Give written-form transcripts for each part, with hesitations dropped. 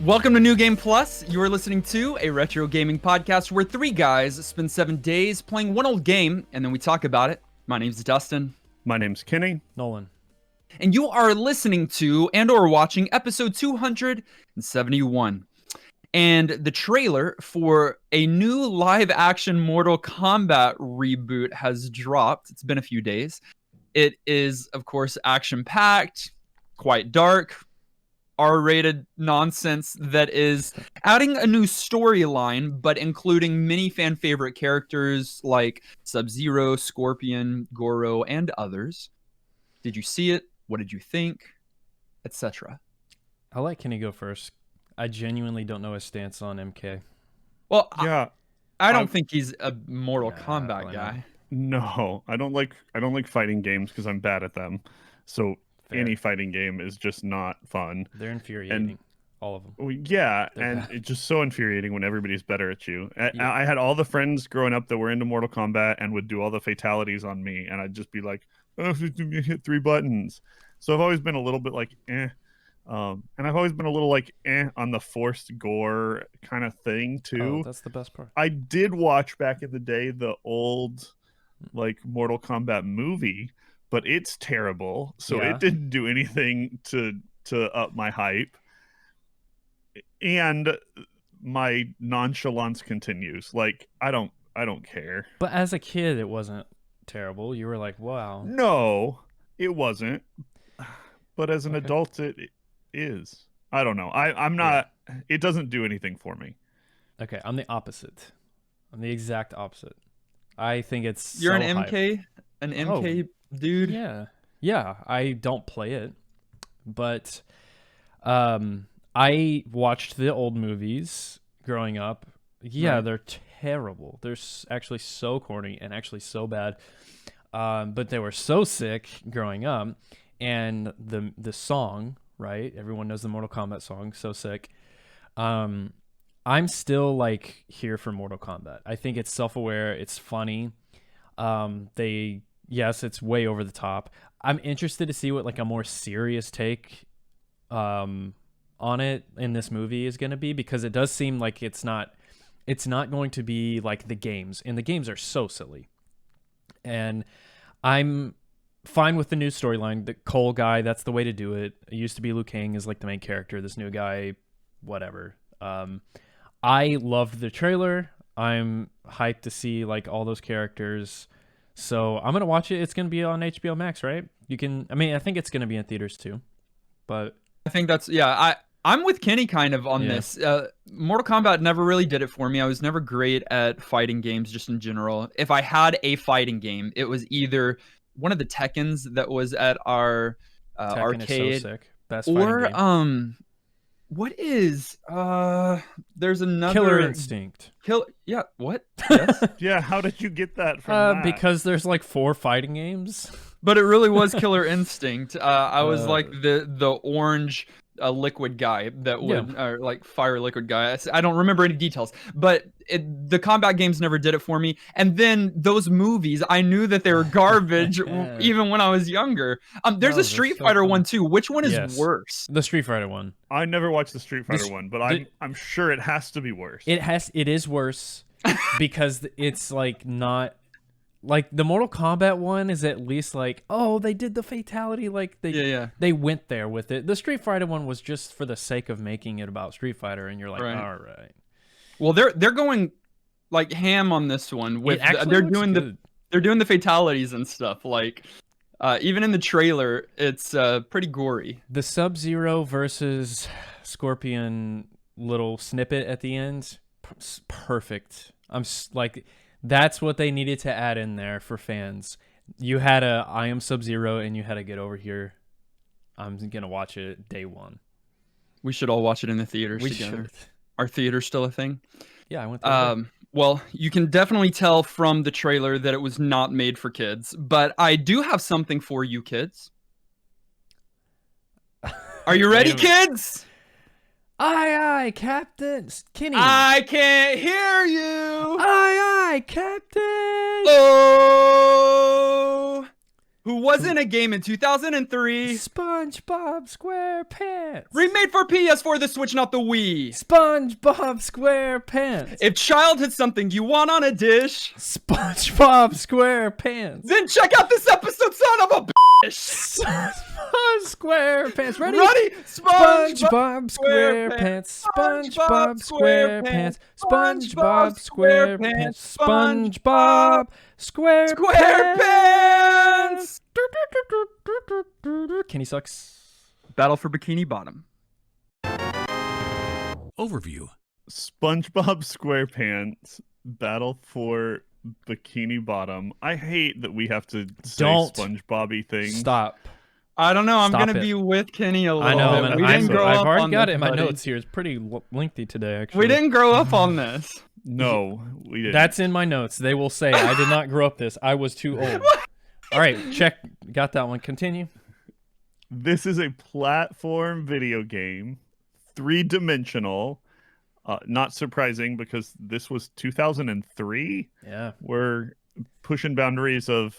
Welcome to New Game Plus. You are listening to a retro gaming podcast where three guys spend 7 days playing one old game and then we talk about it. My name's Dustin. My name's Kenny. Nolan. And you are listening to and or watching episode 271. And the trailer for a new live action Mortal Kombat reboot has dropped. It's been a few days. It is, of course, action packed, quite dark, R-rated nonsense that is adding a new storyline, but including many fan favorite characters like Sub-Zero, Scorpion, Goro, and others. Did you see it? What did you think? Etc. I'll let Kenny go first. I genuinely don't know his stance on MK. Well, Yeah, I don't think he's a Mortal Kombat guy. no, I don't like fighting games because I'm bad at them. So Fair. any fighting game is just not fun. They're infuriating, all of them. Yeah, They're and bad. it's just so infuriating when everybody's better at you. I had all the friends growing up that were into Mortal Kombat and would do all the fatalities on me, and I'd just be like, oh, you hit 3 buttons. So I've always been a little bit like, eh. And I've always been a little like, on the forced gore kind of thing, too. Oh, that's the best part. I did watch back in the day the old like Mortal Kombat movie, but it's terrible. So Yeah. it didn't do anything to up my hype. And my nonchalance continues. Like I don't care. But as a kid, it wasn't terrible. You were like, wow. No, it wasn't. But as an Okay. adult it is. I don't know. I'm not it doesn't do anything for me. Okay, I'm the opposite. I'm the exact opposite. I think it's You're so an hype. MK? An MK dude? Yeah, I don't play it, but I watched the old movies growing up. Yeah, Right. they're terrible. They're actually so corny and actually so bad. But they were so sick growing up, and the song, right? Everyone knows the Mortal Kombat song, so sick. I'm still like here for Mortal Kombat. I think it's self-aware, it's funny. Yes, it's way over the top. I'm interested to see what like a more serious take on it in this movie is going to be, because it does seem like it's not going to be like the games, and the games are so silly. And I'm fine with the new storyline. The Cole guy, that's the way to do it. It used to be Liu Kang is like the main character. This new guy, whatever. I loved the trailer. I'm hyped to see like all those characters. So I'm gonna watch it. It's gonna be on HBO Max, right? I think it's gonna be in theaters too. But I think that's, I'm with Kenny kind of on this. Mortal Kombat never really did it for me. I was never great at fighting games just in general. If I had a fighting game, it was either one of the Tekkens that was at our Tekken arcade, is so sick. Best fighting or game. what is there's another Killer Instinct. What? Yes. Yeah, how did you get that from that? Because there's like 4 fighting games. But it really was Killer Instinct. I was like the orange liquid guy that would, or like fire liquid guy. I don't remember any details, but the combat games never did it for me. And then those movies, I knew that they were garbage even when I was younger. There's a Street Fighter one too. Which one is worse? The Street Fighter one. I never watched the Street Fighter one, but I'm sure it has to be worse. It is worse because it's like not like the Mortal Kombat one is at least like, oh, they did the fatality, like they went there with it. The Street Fighter one was just for the sake of making it about Street Fighter, and you're like, all right. Well, they're going like ham on this one with they're doing the fatalities and stuff. Like even in the trailer, it's pretty gory. The Sub-Zero versus Scorpion little snippet at the end, perfect. Like, that's what they needed to add in there for fans. You had I am Sub-Zero, and you had to get over here. I'm gonna watch it day one. We should all watch it in the theaters together. Should. Are theaters still a thing? Yeah, I went there. Well, you can definitely tell from the trailer that it was not made for kids, but I do have something for you kids. Are you ready, kids? Aye, Captain Kenny. I can't hear you. Aye, Captain. Oh, who was in a game in 2003. SpongeBob SquarePants. Remade for PS4, the Switch, not the Wii. SpongeBob SquarePants. If childhood's something you want on a dish, SpongeBob SquarePants. then check out this episode, son of a bitch. SpongeBob SquarePants. Ready? SpongeBob SquarePants. SpongeBob SquarePants. SpongeBob SquarePants. SpongeBob SquarePants. Kenny sucks. Battle for Bikini Bottom. Overview. SpongeBob SquarePants Battle for Bikini Bottom. I hate that we have to say SpongeBob-y things. Stop. I don't know. I'm Stop going to it. be with Kenny a little I know. bit. And We didn't grow I've up already on got this, it in my buddy. notes here. It's pretty lengthy today, actually. We didn't grow up on this. No, we didn't. That's in my notes. They will say I did not grow up this. I was too old. All right, check. Got that one. Continue. This is a platform video game, 3-dimensional. Not surprising because this was 2003. Yeah. We're pushing boundaries of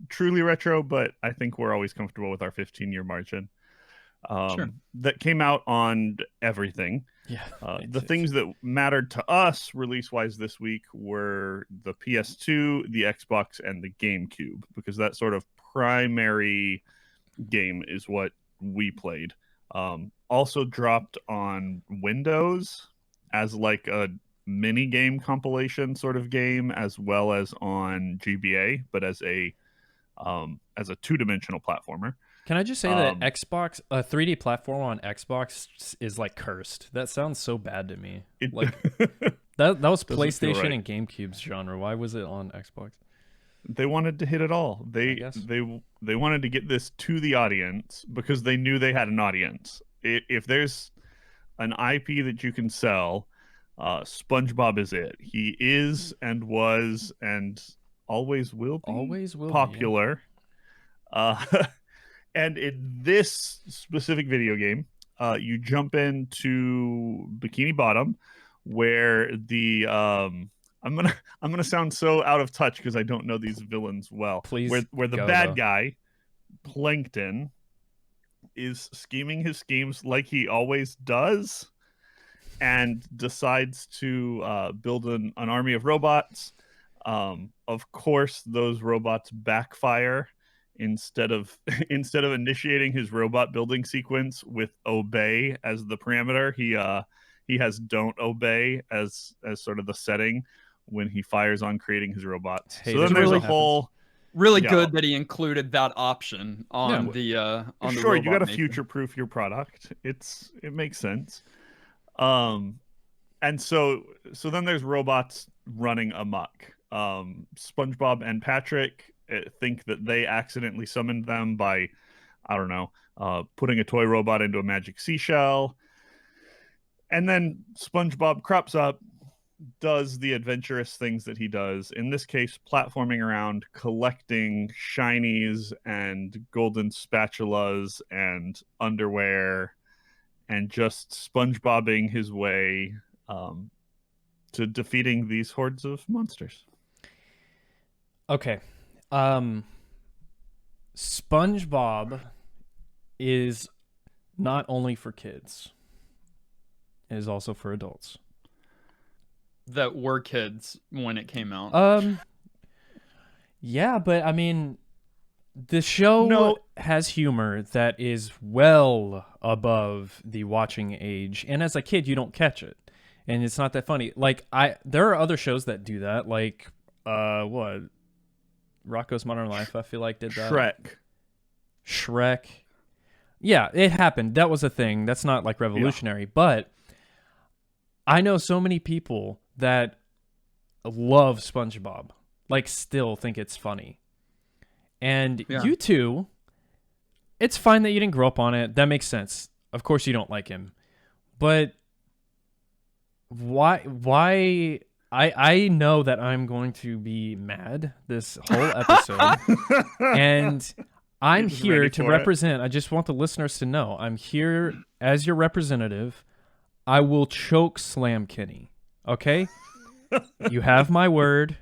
truly retro, but I think we're always comfortable with our 15-year margin. Sure. That came out on everything. Yeah. The things that mattered to us release-wise this week were the PS2, the Xbox, and the GameCube, because that sort of primary game is what we played. Also dropped on Windows as like a mini game compilation sort of game, as well as on GBA, but as a 2-dimensional platformer. Can I just say that Xbox, a 3D platform on Xbox is like cursed? That sounds so bad to me. Like that was PlayStation right. and GameCube's genre. Why was it on Xbox? They wanted to hit it all. They wanted to get this to the audience because they knew they had an audience. If there's an IP that you can sell, SpongeBob is it. He is and was and always will be popular. And in this specific video game, you jump into Bikini Bottom, where the I'm gonna sound so out of touch because I don't know these villains well. Please, where the bad guy, Plankton, is scheming his schemes like he always does, and decides to build an army of robots. Of course, those robots backfire. Instead of initiating his robot building sequence with obey as the parameter, he has don't obey as sort of the setting when he fires on creating his robots. So then there's a whole really good that he included that option on the on the sure, you got to maker. future-proof your product. It makes sense. And so then there's robots running amok. SpongeBob and Patrick think that they accidentally summoned them by, I don't know, putting a toy robot into a magic seashell. And then SpongeBob crops up, does the adventurous things that he does. In this case, platforming around, collecting shinies and golden spatulas and underwear, and just SpongeBobbing his way to defeating these hordes of monsters. Okay. SpongeBob is not only for kids. It is also for adults. That were kids when it came out. Yeah, but I mean, the show has humor that is well above the watching age, and as a kid, you don't catch it, and it's not that funny. Like there are other shows that do that, like what? Rocko's Modern Life, I feel like did that. Shrek. Yeah, it happened. That was a thing. That's not like revolutionary, but I know so many people that love SpongeBob, like still think it's funny. And you two, it's fine that you didn't grow up on it. That makes sense. Of course you don't like him. But why I know that I'm going to be mad this whole episode. And I'm here to represent. I just want the listeners to know I'm here as your representative. I will choke slam Kenny. Okay? You have my word.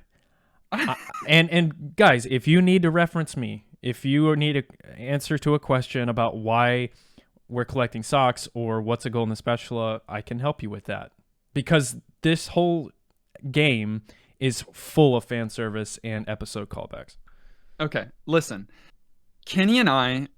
And guys, if you need to reference me, If you need an answer to a question about why we're collecting socks or what's a goal in the spatula, I can help you with that. Because this whole game is full of fan service and episode callbacks. Okay, listen. Kenny and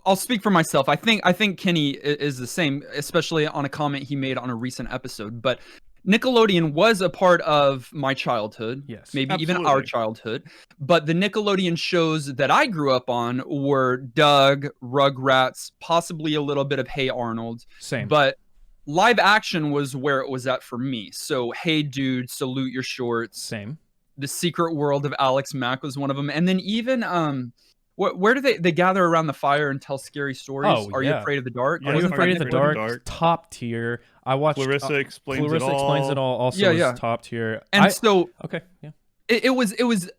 I'll speak for myself. I think Kenny is the same, especially on a comment he made on a recent episode. But Nickelodeon was a part of my childhood. Yes, maybe absolutely. even our childhood. But the Nickelodeon shows that I grew up on were Doug, Rugrats, possibly a little bit of Hey Arnold. Same. But live action was where it was at for me. So Hey Dude, Salute Your Shorts. Same. The Secret World of Alex Mack was one of them. And then even where do they gather around the fire and tell scary stories? Oh, Are You Afraid of the Dark? Yeah, Are You Are Afraid You of the Afraid of the Dark? Dark? Top tier. I watched Clarissa Explains It Clarissa All. Explains It All also is top tier. And so okay, yeah. it was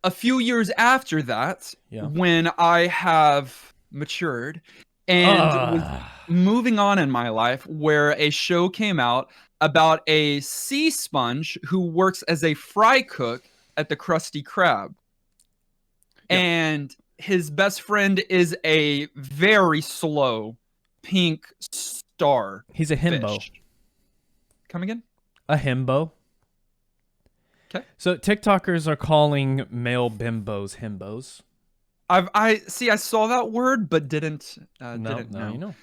a few years after that when I have matured and was moving on in my life, where a show came out about a sea sponge who works as a fry cook at the Krusty Krab. And his best friend is a very slow pink star. He's a himbo. fish. Come again? A himbo. Okay. So TikTokers are calling male bimbos himbos. I saw that word but didn't know. You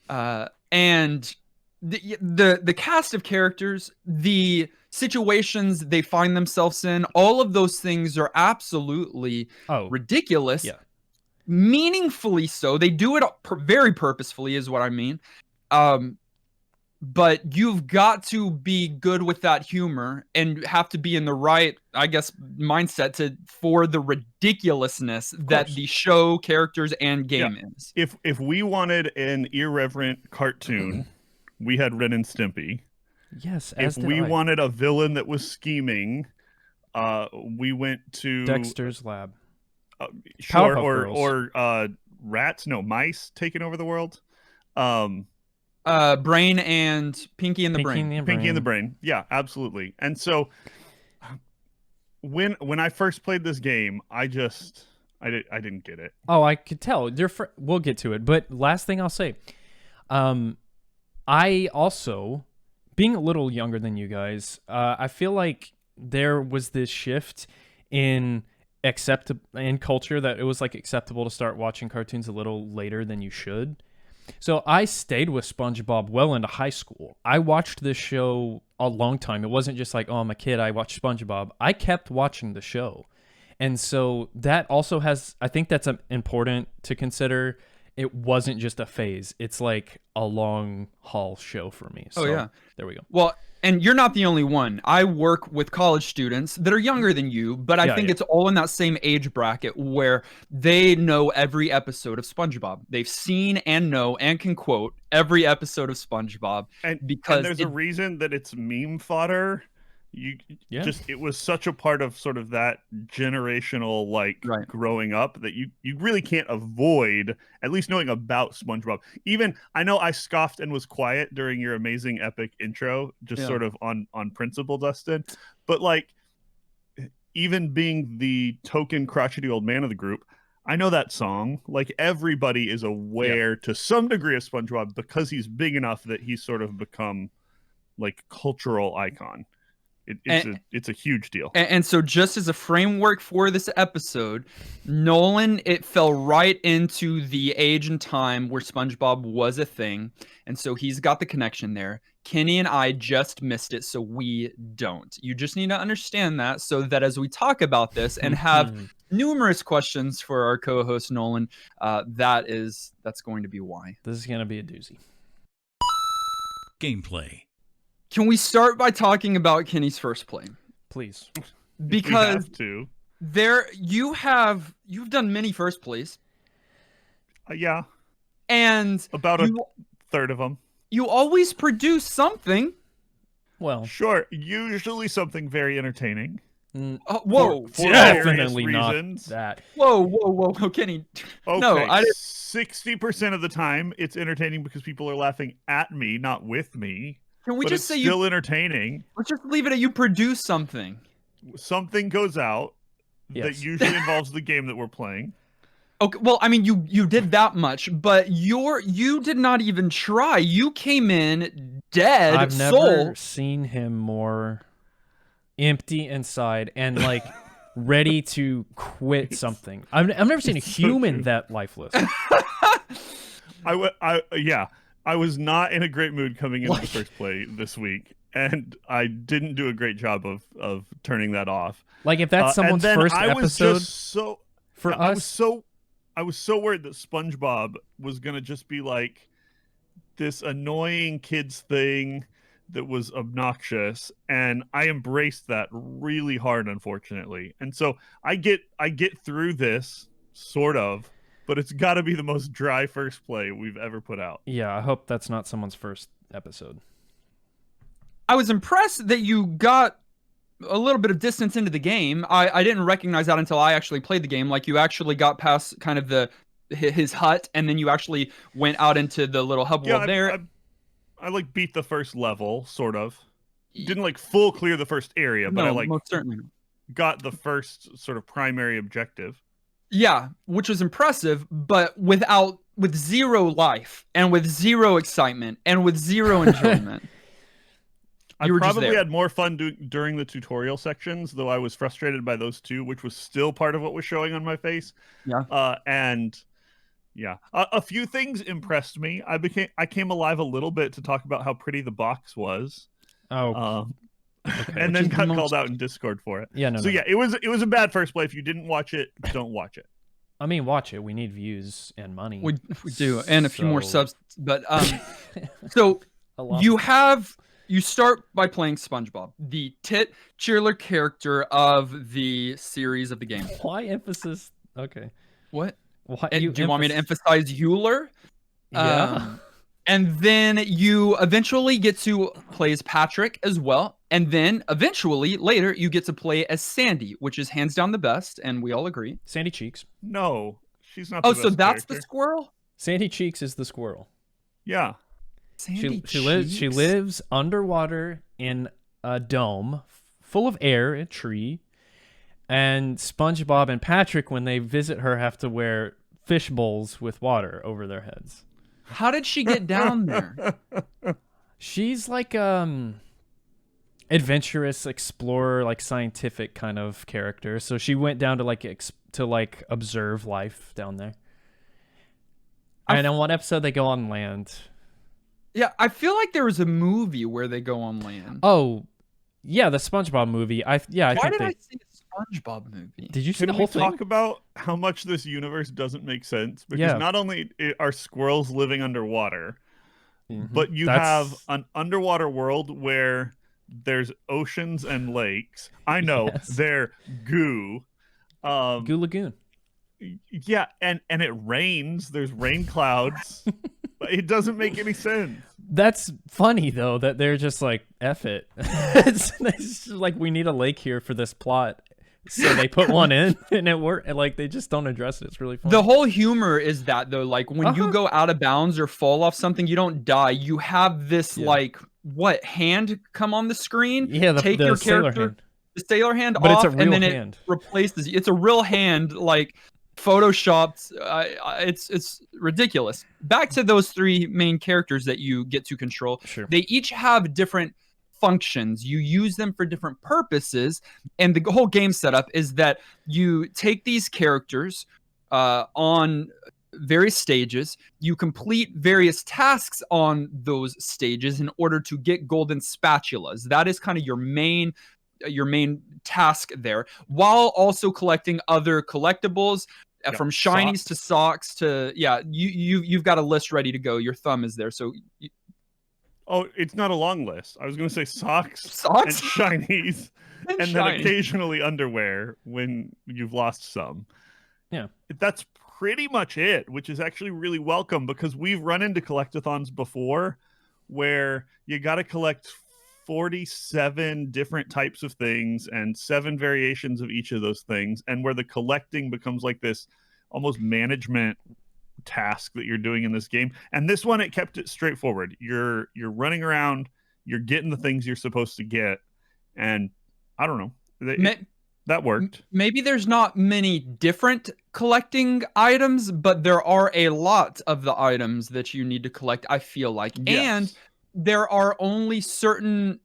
know. And the cast of characters, the situations they find themselves in, all of those things are absolutely ridiculous. Yeah. Meaningfully so. They do it very purposefully is what I mean. But you've got to be good with that humor and have to be in the right, I guess, mindset for the ridiculousness that the show, characters, and game is. If we wanted an irreverent cartoon, we had Ren and Stimpy. Yes, if we wanted a villain that was scheming, we went to Dexter's Lab. Sure, or rats, no, mice taking over the world. Brain and Pinky and the Brain. Pinky and the Brain. Yeah, absolutely. And so when I first played this game, I didn't get it. Oh, I could tell. We'll get to it. But last thing I'll say, I also, being a little younger than you guys, I feel like there was this shift in culture that it was like acceptable to start watching cartoons a little later than you should. So I stayed with SpongeBob well into high school. I watched this show a long time. It wasn't just like, oh, I'm a kid, I watched SpongeBob. I kept watching the show. And so that also I think that's important to consider. It wasn't just a phase. It's like a long haul show for me. So there we go. Well, and you're not the only one. I work with college students that are younger than you, but I think it's all in that same age bracket where they know every episode of SpongeBob. They've seen and know and can quote every episode of SpongeBob. And there's a reason that it's meme fodder. It was such a part of sort of that generational growing up that you really can't avoid at least knowing about SpongeBob. Even I know I scoffed and was quiet during your amazing epic intro, sort of on principle, Dustin. But even being the token crotchety old man of the group, I know that song. Like everybody is aware to some degree of SpongeBob because he's big enough that he's sort of become like cultural icon. It's a huge deal. And so just as a framework for this episode, Nolan, it fell right into the age and time where SpongeBob was a thing. And so he's got the connection there. Kenny and I just missed it, so we don't. You just need to understand that so that as we talk about this and have numerous questions for our co-host Nolan, that's going to be why. This is going to be a doozy. Gameplay. Can we start by talking about Kenny's first play? Please. Because you've done many first plays. Yeah. And about a third of them. You always produce something. Well, sure. Usually something very entertaining. Whoa. For definitely not reasons. that. Whoa, Kenny. Okay, no, I didn't. 60% of the time it's entertaining because people are laughing at me, not with me. Can we just say still entertaining? Let's just leave it at you produce something. Something goes out, that usually involves the game that we're playing. Okay, well, I mean, you did that much, but you did not even try. You came in dead. I've never seen him more empty inside and like ready to quit something. I've never seen a human that lifeless. I was not in a great mood coming into the first play this week, and I didn't do a great job of turning that off. Like if that's someone's first episode for us. I was so worried that SpongeBob was gonna just be like this annoying kids thing that was obnoxious, and I embraced that really hard, unfortunately. And so I get through this sort of, but it's got to be the most dry first play we've ever put out. Yeah, I hope that's not someone's first episode. I was impressed that you got a little bit of distance into the game. I didn't recognize that until I actually played the game. Like you actually got past kind of his hut, and then you actually went out into the little hub world there. I like beat the first level, sort of. Didn't like full clear the first area, but I like most certainly got the first sort of primary objective. Yeah, which was impressive, but with zero life and with zero excitement and with zero enjoyment. I probably had more fun during the tutorial sections, though I was frustrated by those two, which was still part of what was showing on my face. Yeah. A few things impressed me. I came alive a little bit to talk about how pretty the box was. Okay. And then got called out in Discord for it. Yeah, it was a bad first play. If you didn't watch it, don't watch it. I mean, watch it. We need views and money. We do, and a few more subs. But so you start by playing SpongeBob, the titular character of the series of the game. Why emphasis? Okay. What? Why do you want me to emphasize Euler? Yeah. And then you eventually get to play as Patrick as well. And then eventually later you get to play as Sandy, which is hands down the best, and we all agree. Sandy Cheeks. No, she's not. Oh, so that's the squirrel? Sandy Cheeks is the squirrel. Yeah. She lives underwater in a dome full of air, a tree. And SpongeBob and Patrick, when they visit her, have to wear fish bowls with water over their heads. How did she get down there? She's like adventurous explorer, like scientific kind of character. So she went down to like observe life down there. And on one episode they go on land. Yeah, I feel like there was a movie where they go on land. Oh, yeah, the SpongeBob movie. Why did I see a SpongeBob movie? Did you see the whole thing? Talk about how much this universe doesn't make sense? Because not only are squirrels living underwater, but you have an underwater world where there's oceans and lakes. I know, they're goo. Goo Lagoon. Yeah, and it rains. There's rain clouds. It doesn't make any sense. That's funny though that they're just like F it. It's just like we need a lake here for this plot, so they put one in and it worked. And like they just don't address it. It's really funny. The whole humor is that though, like when you go out of bounds or fall off something, you don't die. You have this like hand come on the screen. Yeah, take the your sailor character, hand. the sailor hand But off, it's a real and then hand. it replaces. It's a real hand, like photoshopped. It's ridiculous. Back to those three main characters that you get to control. Sure. They each have different functions. You use them for different purposes, and the whole game setup is that you take these characters on various stages. You complete various tasks on those stages in order to get golden spatulas. That is kind of your main task there, while also collecting other collectibles from shinies to socks to you've got a list ready to go. Your thumb is there, so it's not a long list. I was going to say socks and shinies and then occasionally underwear when you've lost some. Yeah, that's pretty much it, which is actually really welcome because we've run into collectathons before where you got to collect 47 different types of things and 7 variations of each of those things, and where the collecting becomes like this almost management task that you're doing in this game. And this one, it kept it straightforward. You're running around, you're getting the things you're supposed to get, and I don't know. That worked. Maybe there's not many different collecting items, but there are a lot of the items that you need to collect, I feel like. Yes. And there are only certain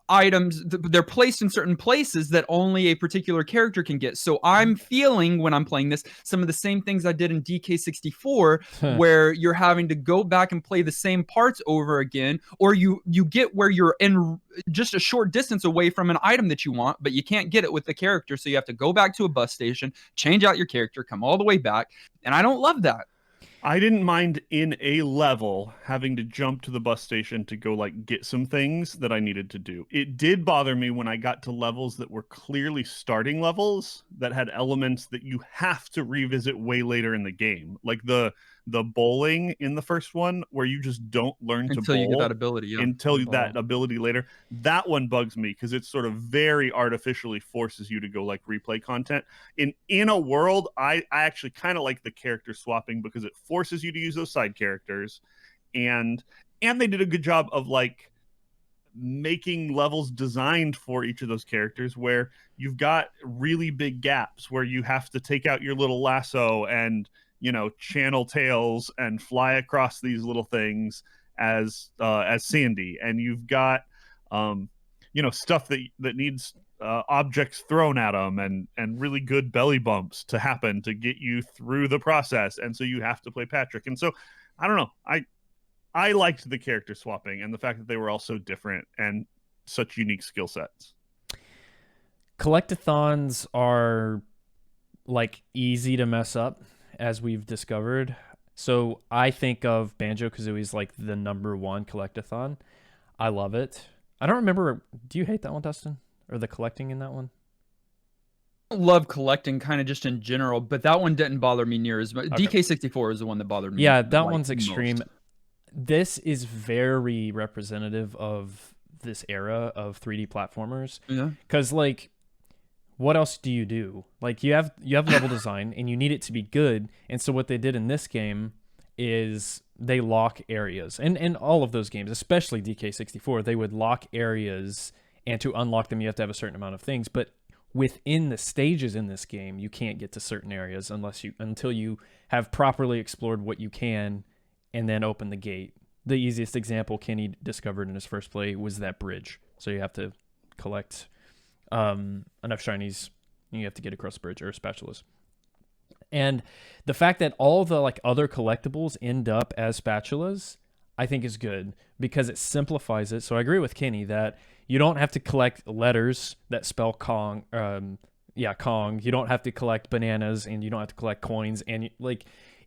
items, they're placed in certain places that only a particular character can get. So I'm feeling, when I'm playing this, some of the same things I did in DK64, where you're having to go back and play the same parts over again, or you get where you're in just a short distance away from an item that you want, but you can't get it with the character, so you have to go back to a bus station, change out your character, come all the way back, and I don't love that. I didn't mind in a level having to jump to the bus station to go like get some things that I needed to do. It did bother me when I got to levels that were clearly starting levels that had elements that you have to revisit way later in the game. Like the bowling in the first one, where you just don't learn to bowl until you get that ability, until that ability later. That one bugs me because it sort of very artificially forces you to go like replay content. In a world, I actually kind of like the character swapping because it forces you to use those side characters, and they did a good job of like making levels designed for each of those characters where you've got really big gaps where you have to take out your little lasso and channel tails and fly across these little things as Sandy, and you've got stuff that needs objects thrown at them and really good belly bumps to happen to get you through the process, and so you have to play Patrick. And so I don't know, I liked the character swapping and the fact that they were all so different and such unique skill sets. Collectathons are like easy to mess up, as we've discovered. So I think of Banjo-Kazooie's like the #1 collectathon. I love it. I don't remember. Do you hate that one, Dustin? Or the collecting in that one? I love collecting kind of just in general, but that one didn't bother me near as much. Okay. DK64 is the one that bothered me. Yeah, that one's extreme. Most. This is very representative of this era of 3D platformers. Yeah. Because like, what else do you do? Like you have level design and you need it to be good. And so what they did in this game is they lock areas. And in all of those games, especially DK64, they would lock areas, and to unlock them you have to have a certain amount of things. But within the stages in this game, you can't get to certain areas until you have properly explored what you can and then open the gate. The easiest example Kenny discovered in his first play was that bridge. So you have to collect enough shinies, you have to get across the bridge, or spatulas. And the fact that all the like other collectibles end up as spatulas, I think is good because it simplifies it. So I agree with Kenny that you don't have to collect letters that spell Kong. Kong. You don't have to collect bananas, and you don't have to collect coins. And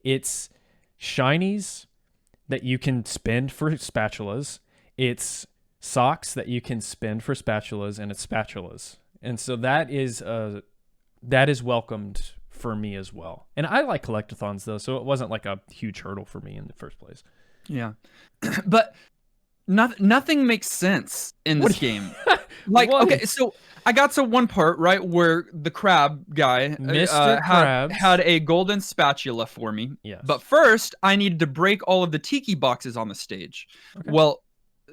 it's shinies that you can spend for spatulas. It's socks that you can spend for spatulas, and it's spatulas. And so that is welcomed for me as well. And I like collectathons though, so it wasn't like a huge hurdle for me in the first place. Yeah. But nothing makes sense in this game. Like, okay, so I got to one part, right, where the crab guy Mr. Krabs had a golden spatula for me. Yes. But first, I needed to break all of the tiki boxes on the stage. Okay. Well,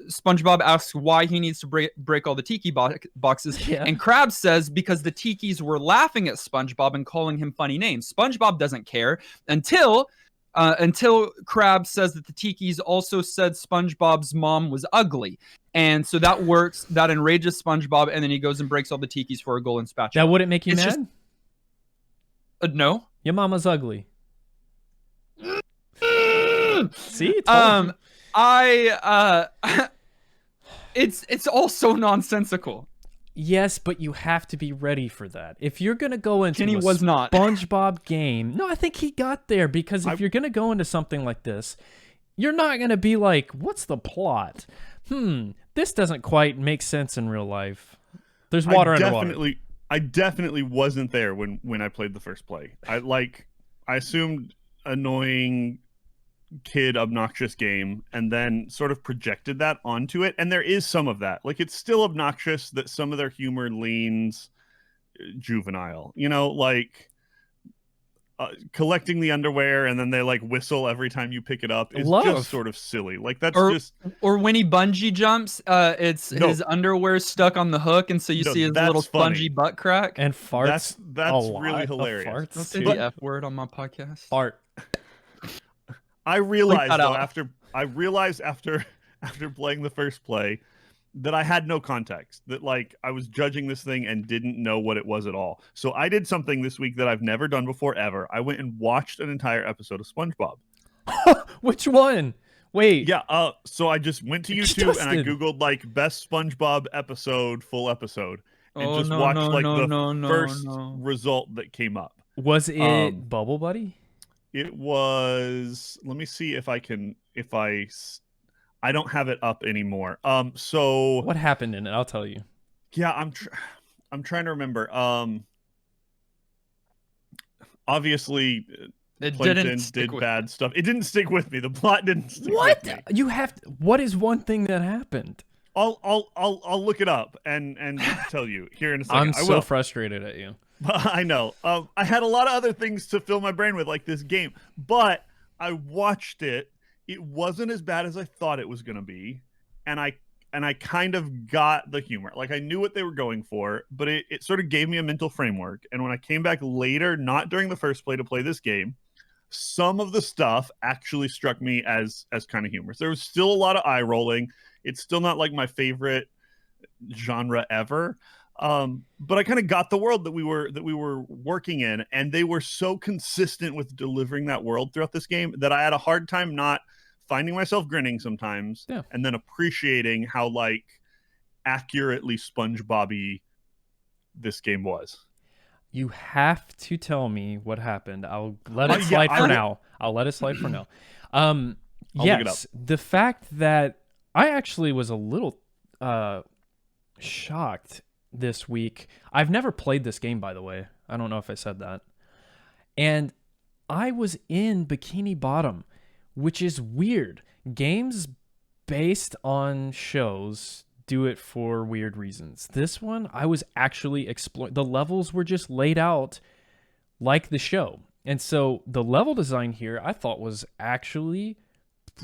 SpongeBob asks why he needs to break all the tiki boxes, and Krabs says because the tikis were laughing at SpongeBob and calling him funny names. SpongeBob doesn't care until Krabs says that the tikis also said SpongeBob's mom was ugly. And so that works. That enrages SpongeBob, and then he goes and breaks all the tikis for a golden spatula. That wouldn't make you mad? No. Your mama's ugly. See? It's all so nonsensical. Yes, but you have to be ready for that. If you're going to go into Kenny was not. SpongeBob game, no, I think he got there, because if you're going to go into something like this, you're not going to be like, what's the plot? This doesn't quite make sense in real life. There's water underwater. I definitely wasn't there when I played the first play. I assumed annoying kid obnoxious game and then sort of projected that onto it, and there is some of that. Like, it's still obnoxious that some of their humor leans juvenile, like collecting the underwear, and then they like whistle every time you pick it up is Love. just sort of silly. Like that's Or just or when he bungee jumps, it's No. his underwear stuck on the hook, and so you No, see his that's little funny. spongy butt crack. And farts. That's a lot really of hilarious. Farts Don't say too. the F word on my podcast. Fart. I realized that though out. after after playing the first play that I had no context, that like I was judging this thing and didn't know what it was at all. So I did something this week that I've never done before ever. I went and watched an entire episode of SpongeBob. Which one? Wait. Yeah, so I just went to YouTube and I Justin. googled like best SpongeBob episode, full episode, and Oh, just no, watched no, like no, the no, first no. result that came up. Was it Bubble Buddy? It was, let me see if I can, I don't have it up anymore. So What happened in it? I'll tell you. yeah, I'm trying to remember. Obviously It Plankton didn't stick did with bad stuff. It didn't stick with me. The plot didn't stick with me. What? You have to, what is one thing that happened? I'll look it up and tell you here in a second. I'm I so will. frustrated at you. I know. I had a lot of other things to fill my brain with, like this game, but I watched it. It wasn't as bad as I thought it was going to be, and I kind of got the humor. Like I knew what they were going for, but it sort of gave me a mental framework. And when I came back later, not during the first play to play this game, some of the stuff actually struck me as kind of humorous. There was still a lot of eye rolling. It's still not like my favorite genre ever. But I kind of got the world that we were working in, and they were so consistent with delivering that world throughout this game that I had a hard time not finding myself grinning sometimes, and then appreciating how like accurately SpongeBob-y this game was. You have to tell me what happened. I'll let it slide for now. I'll let it slide for now. Yes, the fact that I actually was a little shocked this week. I've never played this game, by the way. I don't know if I said that. And I was in Bikini Bottom, which is weird. Games based on shows do it for weird reasons. This one, I was actually exploring. The levels were just laid out like the show. And so the level design here I thought was actually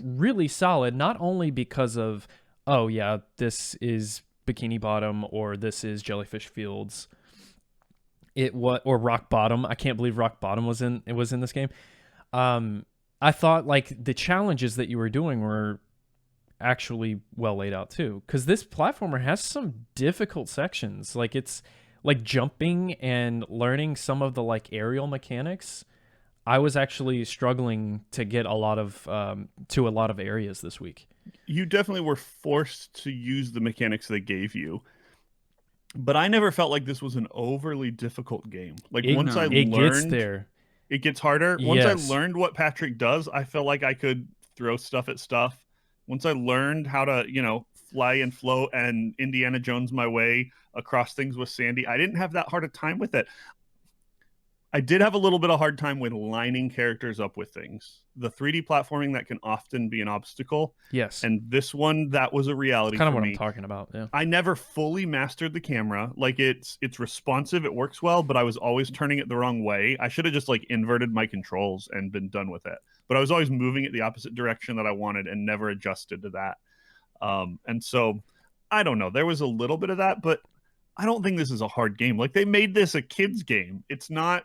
really solid, not only because of, oh yeah, this is Bikini Bottom or this is Jellyfish Fields. Or Rock Bottom. I can't believe Rock Bottom was in this game. I thought like the challenges that you were doing were actually well laid out too, because this platformer has some difficult sections. Like it's like jumping and learning some of the like aerial mechanics. I was actually struggling to get a lot of areas this week. You definitely were forced to use the mechanics they gave you, but I never felt like this was an overly difficult game. Like once I learned, gets there. It gets harder. Once Yes. I learned what Patrick does, I felt like I could throw stuff at stuff. Once I learned how to, fly and float and Indiana Jones my way across things with Sandy, I didn't have that hard a time with it. I did have a little bit of hard time with lining characters up with things. The 3D platforming, that can often be an obstacle. Yes. And this one, that was a reality Kind of for what me. I'm talking about, yeah. I never fully mastered the camera. Like it's responsive, it works well, but I was always turning it the wrong way. I should have just like inverted my controls and been done with it. But I was always moving it the opposite direction that I wanted and never adjusted to that. And so I don't know. There was a little bit of that, but I don't think this is a hard game. Like they made this a kid's game. It's not.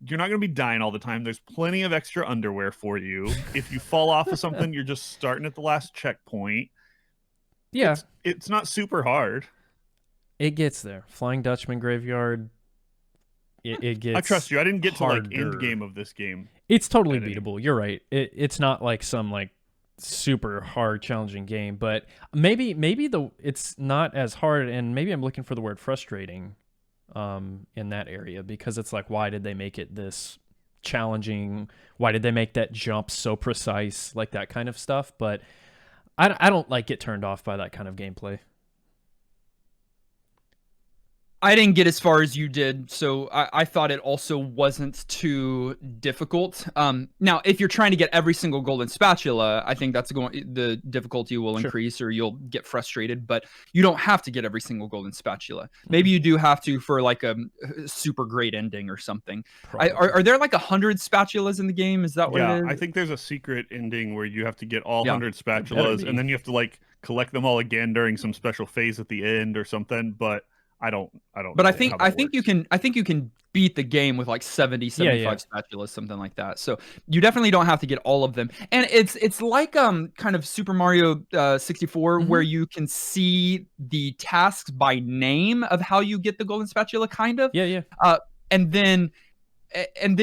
You're not going to be dying all the time. There's plenty of extra underwear for you. If you fall off of something, you're just starting at the last checkpoint. Yeah. It's not super hard. It gets there. Flying Dutchman Graveyard. It gets. I trust you. I didn't get to like harder. end game of this game. It's totally beatable. You're right. It's not like some like super hard challenging game, but maybe it's not as hard, and maybe I'm looking for the word frustrating in that area, because it's like, why did they make it this challenging? Why did they make that jump so precise? Like that kind of stuff. But I don't like get turned off by that kind of gameplay. I didn't get as far as you did, so I thought it also wasn't too difficult. Now, if you're trying to get every single golden spatula, I think the difficulty will increase, or you'll get frustrated. But you don't have to get every single golden spatula. Maybe you do have to for like a super great ending or something. Are there like 100 spatulas in the game? Is that what it is? I think there's a secret ending where you have to get all 100 spatulas, and then you have to like collect them all again during some special phase at the end or something. But I don't. But I think you can beat the game with like 75 spatulas, something like that. So you definitely don't have to get all of them. And it's like kind of Super Mario 64 where you can see the tasks by name of how you get the golden spatula, kind of. Yeah. And then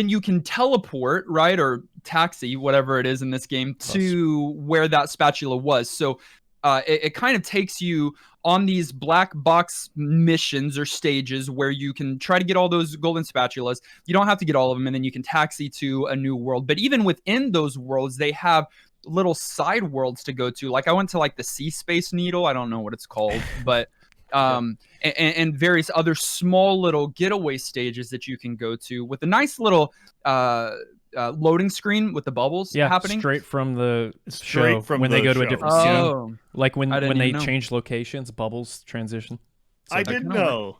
you can teleport, right, or taxi, whatever it is in this game, to where that spatula was. So it kind of takes you on these black box missions or stages where you can try to get all those golden spatulas. You don't have to get all of them, and then you can taxi to a new world. But even within those worlds, they have little side worlds to go to. Like I went to like the Sea Space Needle. I don't know what it's called, but and various other small little getaway stages that you can go to with a nice little loading screen with the bubbles happening straight from the show when they go to a different scene. Like when they change locations, bubbles transition. So I didn't know.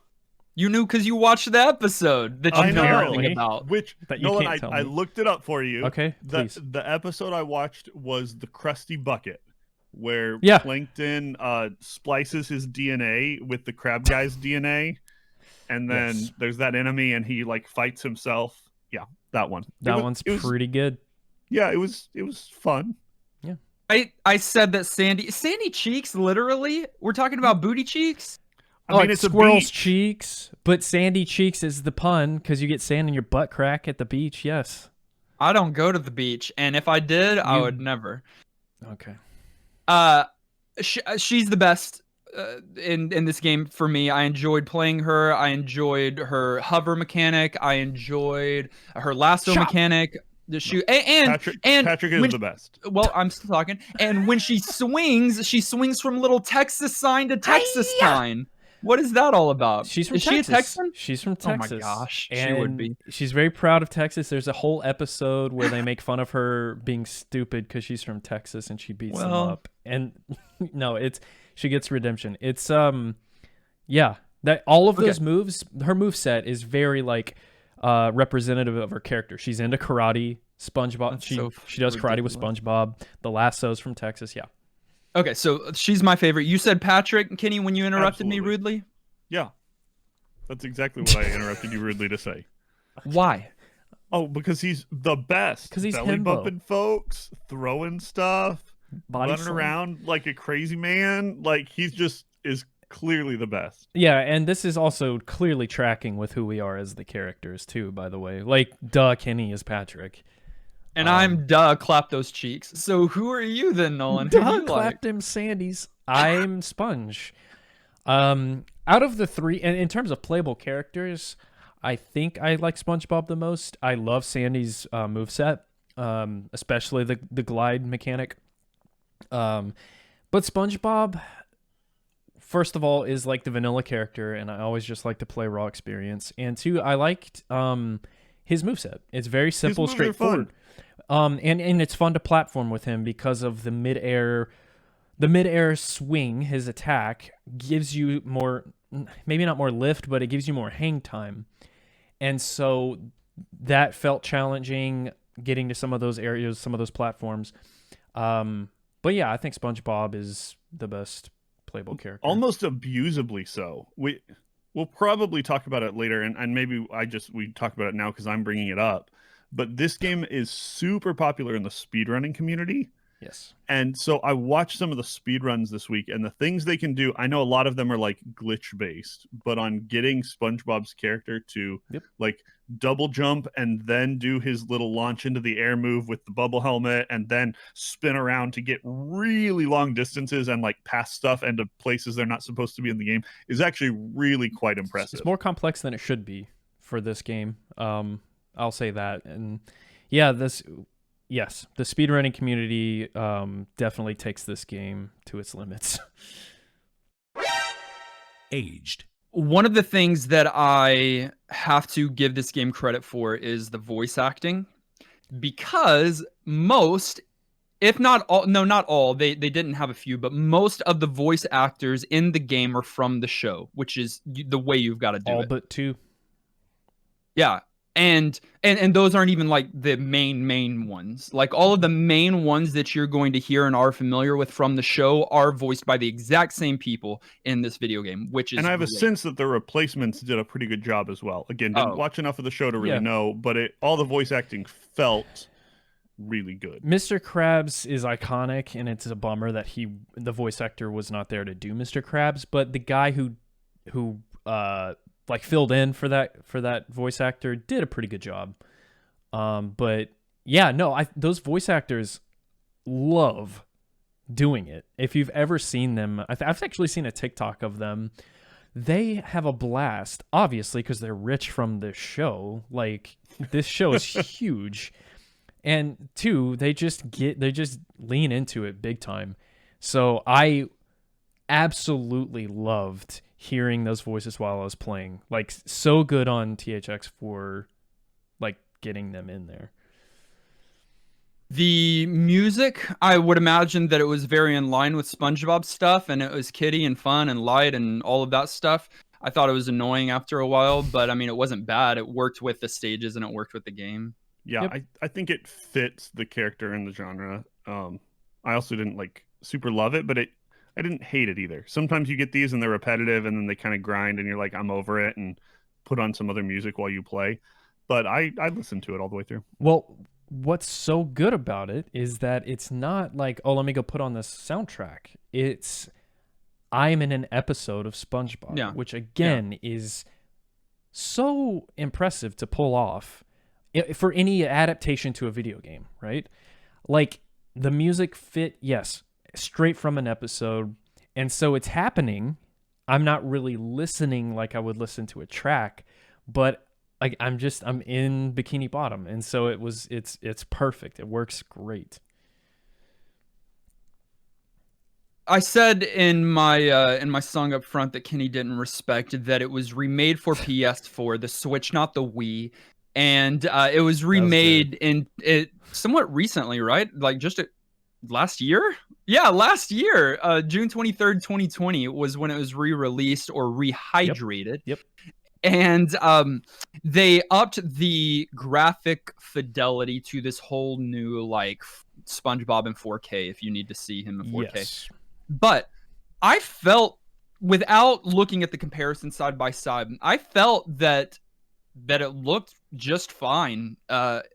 You knew because you watched the episode that you know nothing about. Which Nolan, I looked it up for you. Okay, please. The episode I watched was the Krusty Bucket, where Plankton splices his DNA with the crab guy's DNA, and then there's that enemy, and he like fights himself. Yeah, that one. That one's pretty good. Yeah, it was fun. Yeah. I said that sandy cheeks, literally. We're talking about booty cheeks. I mean, it's squirrel's cheeks, but sandy cheeks is the pun because you get sand in your butt crack at the beach. Yes. I don't go to the beach, and if I did, I would never. Okay. She's the best in this game for me. I enjoyed playing her. I enjoyed her hover mechanic. I enjoyed her lasso mechanic. The shoe Patrick is the best. Well, I'm still talking. And when she swings from little Texas sign to Texas sign. What is that all about? She's from Texas. She a Texan? She's from Texas. Oh my gosh, and she would be. She's very proud of Texas. There's a whole episode where they make fun of her being stupid because she's from Texas and she beats them up. And no, she gets redemption. It's that all of those moves, her move set is very like representative of her character. She's into karate. SpongeBob. She does karate with SpongeBob. The lasso's from Texas. Yeah. Okay, so she's my favorite. You said Patrick, Kenny, when you interrupted me rudely? Yeah. That's exactly what I interrupted you rudely to say. Why? Oh, because he's the best. Because he's belly himbo. bumping folks, throwing stuff, running around like a crazy man. Like he just is clearly the best. Yeah, and this is also clearly tracking with who we are as the characters too, by the way. Like, Kenny is Patrick. And I'm clap those cheeks. So who are you then, Nolan? Clap them Sandys. I'm Sponge. Out of the three, and in terms of playable characters, I think I like SpongeBob the most. I love Sandy's moveset, especially the glide mechanic. But SpongeBob, first of all, is like the vanilla character, and I always just like to play raw experience. And two, I liked his moveset. It's very simple, straightforward. And it's fun to platform with him because of the midair swing. His attack gives you more, maybe not more lift, but it gives you more hang time. And so that felt challenging getting to some of those areas, some of those platforms. But yeah, I think SpongeBob is the best playable character. Almost abusably so. We'll probably talk about it later, and maybe we talk about it now because I'm bringing it up. But this game is super popular in the speedrunning community. Yes. And so I watched some of the speedruns this week, and the things they can do, I know a lot of them are like glitch based, but on getting SpongeBob's character to like double jump and then do his little launch into the air move with the bubble helmet and then spin around to get really long distances and like past stuff and to places they're not supposed to be in the game is actually really quite impressive. It's more complex than it should be for this game. I'll say that. And yeah, the speedrunning community definitely takes this game to its limits. Aged. one of the things that I have to give this game credit for is the voice acting, because most, if not all, no, not all, they didn't have a few, but most of the voice actors in the game are from the show, which is the way you've got to do All it. but two. Yeah. And those aren't even like the main ones. Like all of the main ones that you're going to hear and are familiar with from the show are voiced by the exact same people in this video game, which is And I have a great. sense that the replacements did a pretty good job as well. Again, didn't watch enough of the show to really know, but all the voice acting felt really good. Mr. Krabs is iconic, and it's a bummer that the voice actor was not there to do Mr. Krabs, but the guy who like filled in for that voice actor did a pretty good job. But yeah, no, those voice actors love doing it. If you've ever seen them, I've actually seen a TikTok of them. They have a blast, obviously, because they're rich from this show. Like, this show is huge. And two, they just lean into it big time. So I absolutely loved hearing those voices while I was playing. Like, so good on THX for like getting them in there. The music, I would imagine that it was very in line with SpongeBob stuff, and it was kiddie and fun and light and all of that stuff. I thought it was annoying after a while, but I mean, it wasn't bad. It worked with the stages and it worked with the game. Yeah, Yep. I think it fits the character and the genre. I also didn't like super love it, but I didn't hate it either. Sometimes you get these and they're repetitive and then they kind of grind and you're like, I'm over it, and put on some other music while you play. But I listened to it all the way through. Well, what's so good about it is that it's not like, oh, let me go put on this soundtrack. It's I'm in an episode of SpongeBob, which again is so impressive to pull off for any adaptation to a video game, right? Like, the music fit, yes, straight from an episode, and so it's happening. I'm not really listening like I would listen to a track, but like I'm in Bikini Bottom, and so it's perfect. It works great. I said in my song up front that Kenny didn't respect that it was remade for PS4, the Switch, not the Wii, and it was remade in it somewhat recently, right? Like just last year? Yeah, last year, June 23rd, 2020 was when it was re-released or rehydrated. Yep. And they upped the graphic fidelity to this whole new like SpongeBob in 4K if you need to see him in 4K. Yes. But I felt, without looking at the comparison side by side, I felt that it looked just fine.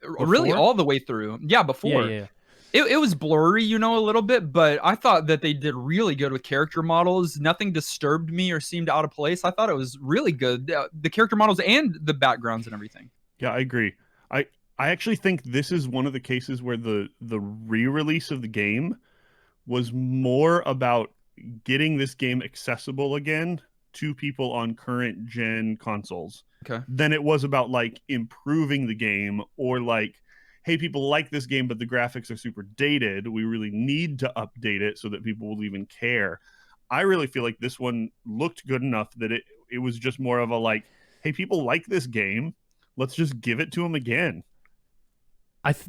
Really all the way through. Yeah, before. Yeah. It was blurry, a little bit, but I thought that they did really good with character models. Nothing disturbed me or seemed out of place. I thought it was really good. The character models and the backgrounds and everything. Yeah, I agree. I actually think this is one of the cases where the re-release of the game was more about getting this game accessible again to people on current gen consoles than it was about like improving the game or like, hey, people like this game, but the graphics are super dated. We really need to update it so that people will even care. I really feel like this one looked good enough that it was just more of a like, hey, people like this game. Let's just give it to them again.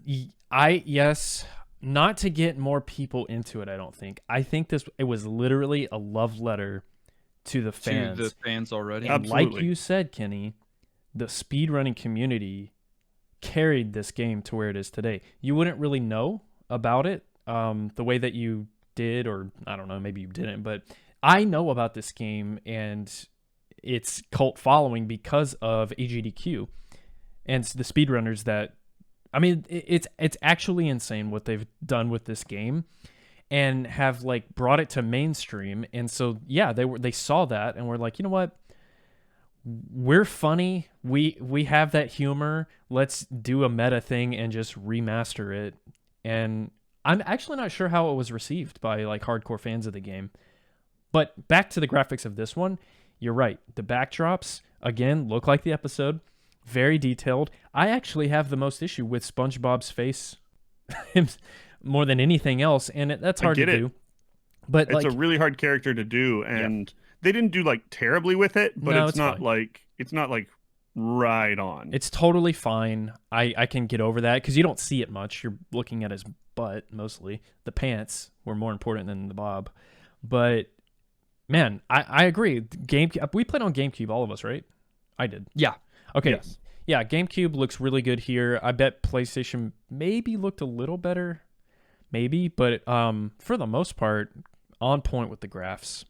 Yes, not to get more people into it, I don't think. I think it was literally a love letter to the fans. To the fans already. And Absolutely. like you said, Kenny, the speedrunning community carried this game to where it is today. You wouldn't really know about it the way that you did, or I don't know, maybe you didn't, but I know about this game and its cult following because of AGDQ and the speedrunners that, I mean, it's actually insane what they've done with this game and have like brought it to mainstream. And so, yeah, they saw that and were like, you know what? We're funny. We have that humor. Let's do a meta thing and just remaster it. And I'm actually not sure how it was received by like hardcore fans of the game. But back to the graphics of this one, you're right. The backdrops, again, look like the episode. Very detailed. I actually have the most issue with SpongeBob's face more than anything else, and that's hard to do. But it's a really hard character to do, and they didn't do like terribly with it, but No, it's not fine. like right on. It's totally fine. I can get over that because you don't see it much. You're looking at his butt mostly. The pants were more important than the bob. But man, I agree. GameCube. We played on GameCube, all of us, right? I did. Yeah. Okay. Yes. Yeah, GameCube looks really good here. I bet PlayStation maybe looked a little better, maybe, but for the most part, on point with the graphs.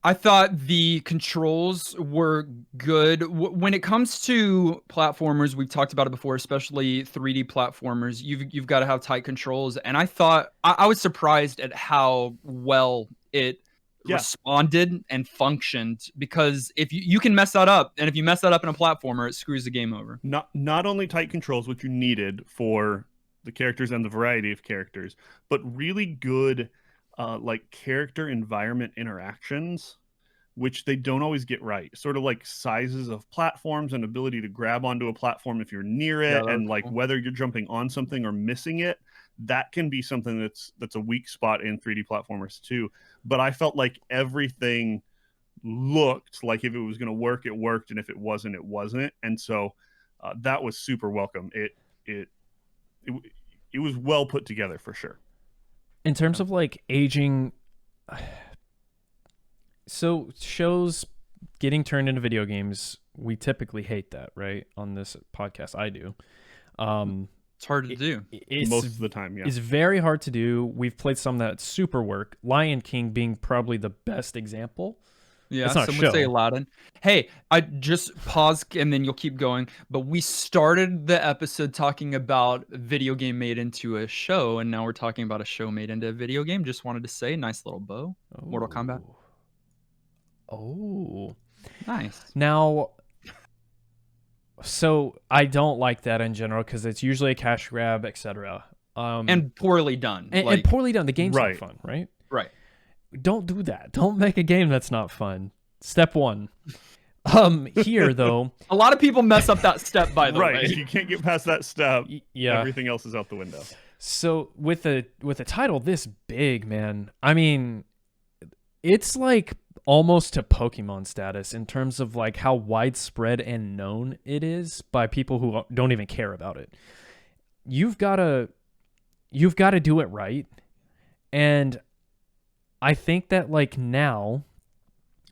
I thought the controls were good. When it comes to platformers, we've talked about it before, especially 3D platformers. You've got to have tight controls, and I thought I was surprised at how well it responded and functioned. Because if you can mess that up, and if you mess that up in a platformer, it screws the game over. Not only tight controls, which you needed for the characters and the variety of characters, but really good like character environment interactions, which they don't always get right. Sort of like sizes of platforms and ability to grab onto a platform if you're near it, and like cool. whether you're jumping on something or missing it. That can be something that's a weak spot in 3D platformers too. But I felt like everything looked like if it was going to work, it worked, and if it wasn't, it wasn't. And so that was super welcome. It was well put together for sure. In terms of like aging, so shows getting turned into video games, we typically hate that, right? On this podcast, I do. It's hard to do. Most of the time, yeah. It's very hard to do. We've played some that super work. Lion King being probably the best example. Yeah, It's not a some would say show. Aladdin. Hey, I just pause and then you'll keep going. But we started the episode talking about a video game made into a show, and now we're talking about a show made into a video game. Just wanted to say, nice little bow. Mortal Kombat. Oh. Nice. Now, so I don't like that in general because it's usually a cash grab, etc. And poorly done. And poorly done. The game's Right. not fun, right? Right. Don't do that. Don't make a game that's not fun. Step one. Here though, A lot of people mess up that step, by the Right. way. If you can't get past that step, yeah. everything else is out the window. So with a title this big, man, I mean, it's like almost to Pokemon status in terms of like how widespread and known it is by people who don't even care about it. You've got to do it right. And I think that like now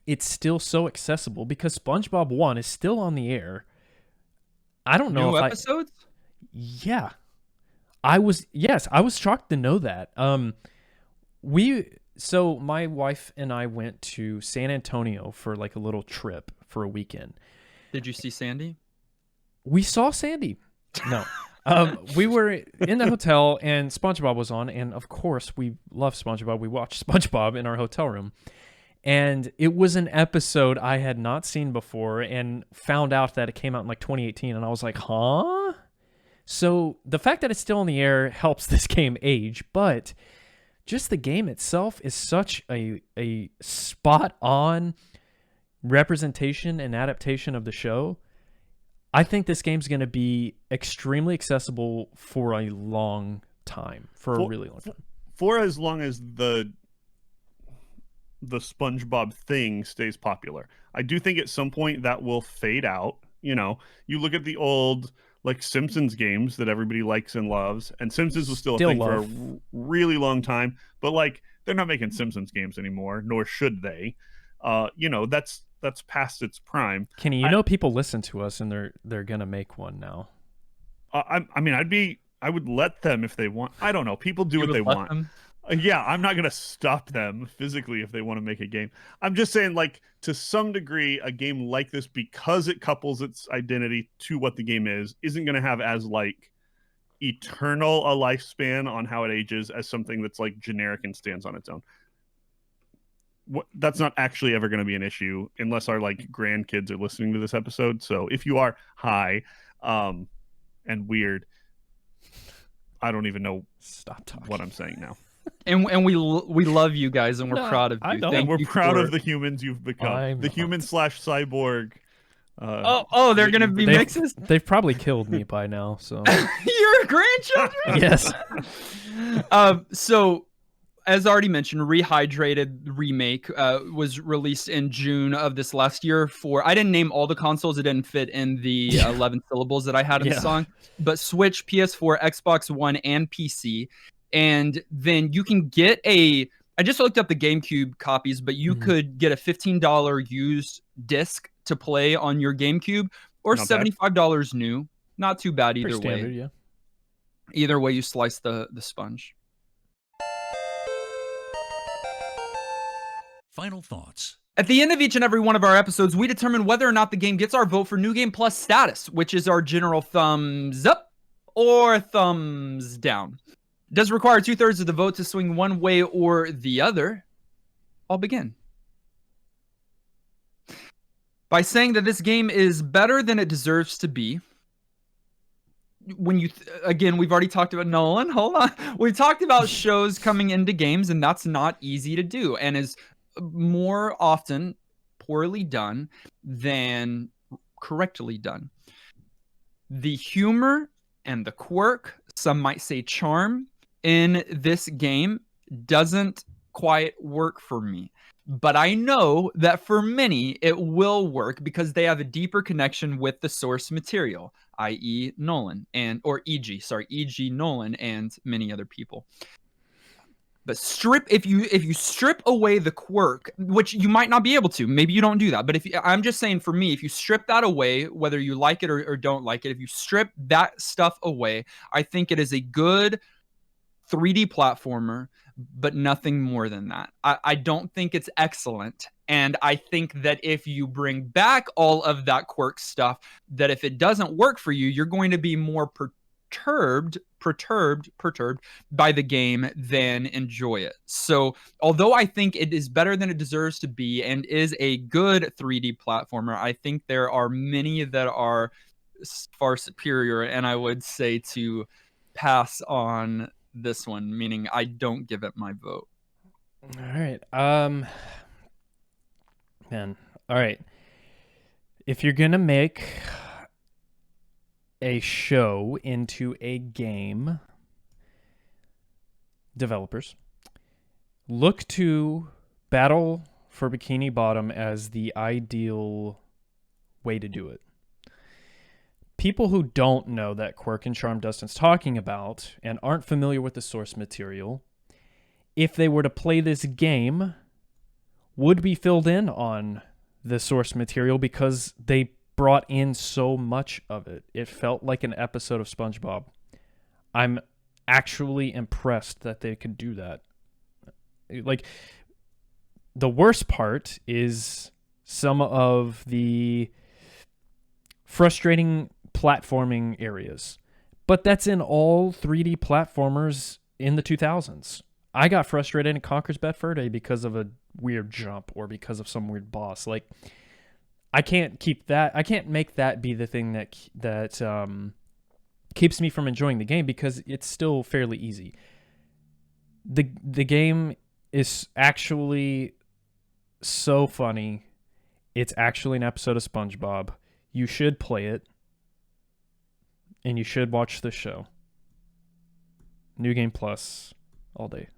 it's still so accessible because SpongeBob 1 is still on the air. I don't know New if episodes? yeah. I was shocked to know that. So my wife and I went to San Antonio for like a little trip for a weekend. Did you see Sandy? We saw Sandy. No. We were in the hotel and SpongeBob was on, and of course we love SpongeBob. We watched SpongeBob in our hotel room. And it was an episode I had not seen before and found out that it came out in like 2018, and I was like, huh? So the fact that it's still in the air helps this game age, but just the game itself is such a spot-on representation and adaptation of the show. I think this game's going to be extremely accessible for a long time, for a really long time. For as long as the SpongeBob thing stays popular. I do think at some point that will fade out. You know, you look at the old like Simpsons games that everybody likes and loves, and Simpsons was still a thing for a really long time, but like they're not making Simpsons games anymore, nor should they. You know, that's past its prime. Kenny, you know people listen to us and they're gonna make one now. I mean, I would let them if they want. I don't know. People do what they want. Them? Yeah, I'm not going to stop them physically if they want to make a game. I'm just saying, like, to some degree, a game like this, because it couples its identity to what the game is, isn't going to have as, like, eternal a lifespan on how it ages as something that's, like, generic and stands on its own. That's not actually ever going to be an issue unless our, like, grandkids are listening to this episode. So if you are, hi, and weird, I don't even know Stop talking. what I'm saying now. And we love you guys, and we're proud of you. I know. And we're proud of the humans you've become. The human/cyborg. They're gonna be mixes. They've probably killed me by now. So Your grandchildren? yes. So as already mentioned, Rehydrated remake was released in June of this last year. I didn't name all the consoles; it didn't fit in the 11 syllables that I had in the song. But Switch, PS4, Xbox One, and PC. And then you can get I just looked up the GameCube copies, but you could get a $15 used disc to play on your GameCube, or $75 new. Not too bad either way. Standard, yeah. Either way, you slice the sponge. Final thoughts. At the end of each and every one of our episodes, we determine whether or not the game gets our vote for New Game Plus status, which is our general thumbs up or thumbs down. It does require 2/3 of the vote to swing one way or the other. I'll begin by saying that this game is better than it deserves to be. When you again, we've already talked about Nolan. Hold on, we talked about shows coming into games, and that's not easy to do, and is more often poorly done than correctly done. The humor and the quirk, some might say charm, in this game doesn't quite work for me. But I know that for many, it will work because they have a deeper connection with the source material, i.e. Nolan, e.g. Nolan and many other people. But if you strip away the quirk, which you might not be able to, maybe you don't do that. But I'm just saying, for me, if you strip that away, whether you like it or don't like it, if you strip that stuff away, I think it is a good 3D platformer, but nothing more than that. I don't think it's excellent. And I think that if you bring back all of that quirk stuff, that if it doesn't work for you, you're going to be more perturbed by the game than enjoy it. So although I think it is better than it deserves to be and is a good 3D platformer, I think there are many that are far superior, and I would say to pass on this one, meaning I don't give it my vote. All right. Man. All right. If you're going to make a show into a game, developers, look to Battle for Bikini Bottom as the ideal way to do it. People who don't know that quirk and charm Dustin's talking about and aren't familiar with the source material, if they were to play this game, would be filled in on the source material because they brought in so much of it. It felt like an episode of SpongeBob. I'm actually impressed that they could do that. Like, the worst part is some of the frustrating platforming areas, but that's in all 3D platformers in the 2000s. I got frustrated in Conker's Bad Fur Day because of a weird jump or because of some weird boss. Like, I can't make that be the thing that keeps me from enjoying the game because it's still fairly easy. The game is actually so funny. It's actually an episode of SpongeBob. You should play it. And you should watch the show. New Game Plus all day.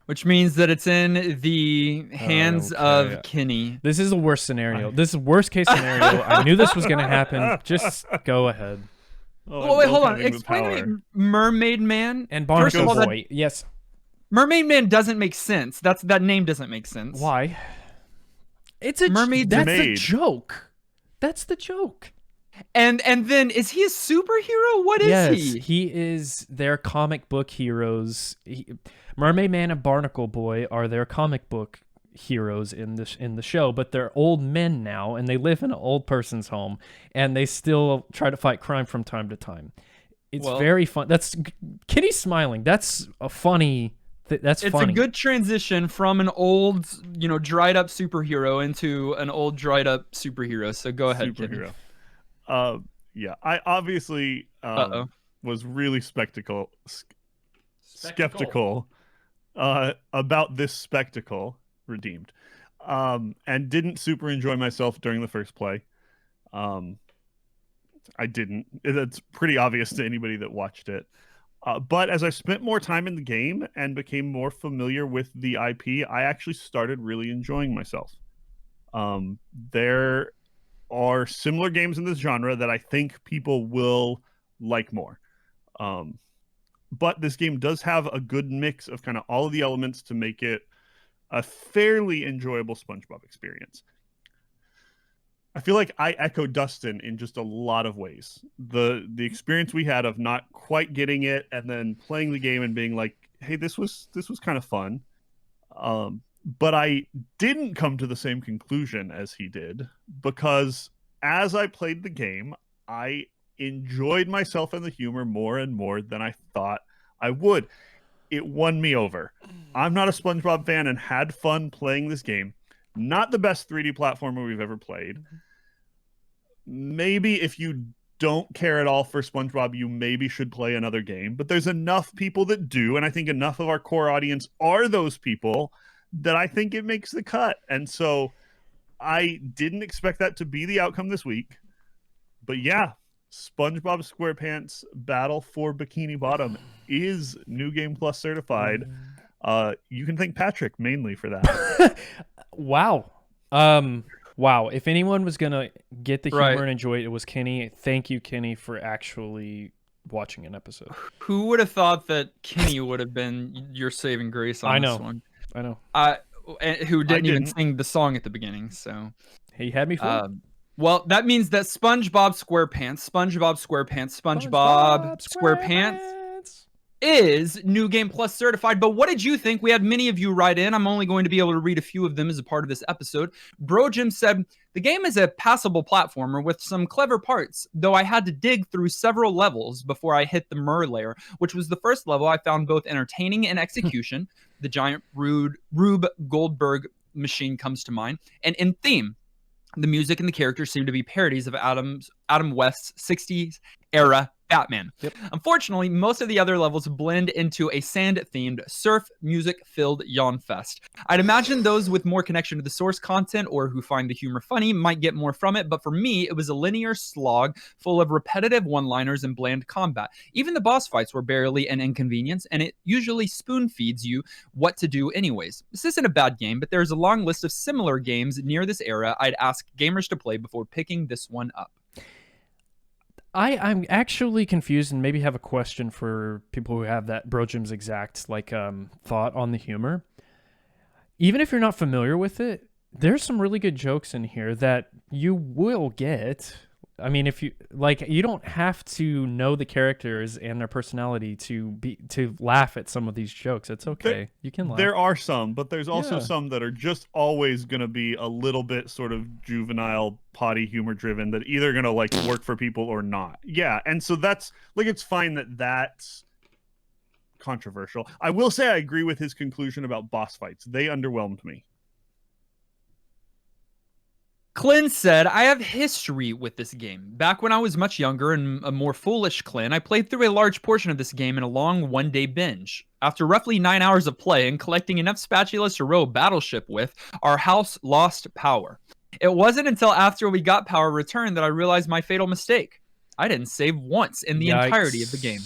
Which means that it's in the hands of Kenny. This is the worst scenario. This is worst case scenario. I knew this was going to happen. Just go ahead. Oh, wait, hold on. Explain to me Mermaid Man. And Barnacle Boy. Yes. Mermaid Man doesn't make sense. That name doesn't make sense. Why? It's a mermaid. That's the joke. That's the joke. And then is he a superhero? What is he? Yes, he is their comic book heroes. Mermaid Man and Barnacle Boy are their comic book heroes in the show, but they're old men now, and they live in an old person's home, and they still try to fight crime from time to time. It's very fun. That's Kitty's smiling. That's a funny. It's funny. A good transition from an old, dried up superhero into an old dried up superhero. So go ahead, Kitty. Yeah, I obviously was really skeptical about this spectacle, Redeemed, and didn't super enjoy myself during the first play. I didn't. It's pretty obvious to anybody that watched it. But as I spent more time in the game and became more familiar with the IP, I actually started really enjoying myself. There are similar games in this genre that I think people will like more. But this game does have a good mix of kind of all of the elements to make it a fairly enjoyable SpongeBob experience. I feel like I echo Dustin in just a lot of ways. The experience we had of not quite getting it and then playing the game and being like, "Hey, this was kind of fun." But I didn't come to the same conclusion as he did, because as I played the game, I enjoyed myself and the humor more and more than I thought I would. It won me over. I'm not a SpongeBob fan and had fun playing this game. Not the best 3D platformer we've ever played. Maybe if you don't care at all for SpongeBob, you maybe should play another game. But there's enough people that do, and I think enough of our core audience are those people, that I think it makes the cut. And so I didn't expect that to be the outcome this week. But yeah, SpongeBob SquarePants Battle for Bikini Bottom is New Game Plus certified. You can thank Patrick mainly for that. Wow. Wow. If anyone was going to get the humor and enjoy it, it was Kenny. Thank you, Kenny, for actually watching an episode. Who would have thought that Kenny would have been your saving grace on this one? I know. Who didn't even sing the song at the beginning, so. He had me fooled. Well, that means that SpongeBob SquarePants is New Game Plus certified. But what did you think? We had many of you write in. I'm only going to be able to read a few of them as a part of this episode. Bro Jim said, the game is a passable platformer with some clever parts, though I had to dig through several levels before I hit the Myrrh layer, which was the first level I found both entertaining and execution. The giant Rube Goldberg machine comes to mind. And in theme, the music and the characters seem to be parodies of Adam West's 60s era Batman. Yep. Unfortunately, most of the other levels blend into a sand-themed, surf music-filled yawn fest. I'd imagine those with more connection to the source content or who find the humor funny might get more from it, but for me, it was a linear slog full of repetitive one-liners and bland combat. Even the boss fights were barely an inconvenience, and it usually spoon-feeds you what to do anyways. This isn't a bad game, but there's a long list of similar games near this era I'd ask gamers to play before picking this one up. I'm actually confused and maybe have a question for people who have that Bro Jim's exact thought on the humor. Even if you're not familiar with it, there's some really good jokes in here that you will get. I mean, if you you don't have to know the characters and their personality to laugh at some of these jokes. It's okay. You can laugh. There are some, but there's also some that are just always going to be a little bit sort of juvenile, potty humor driven, that either going to work for people or not. Yeah, and so that's it's fine that that's controversial. I will say I agree with his conclusion about boss fights. They underwhelmed me. Clint said, I have history with this game. Back when I was much younger and a more foolish Clint, I played through a large portion of this game in a long one-day binge. After roughly 9 hours of play and collecting enough spatulas to row a battleship with, our house lost power. It wasn't until after we got power returned that I realized my fatal mistake. I didn't save once in the entirety of the game.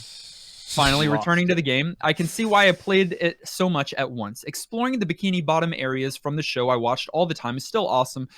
Finally returning to the game, I can see why I played it so much at once. Exploring the Bikini Bottom areas from the show I watched all the time is still awesome,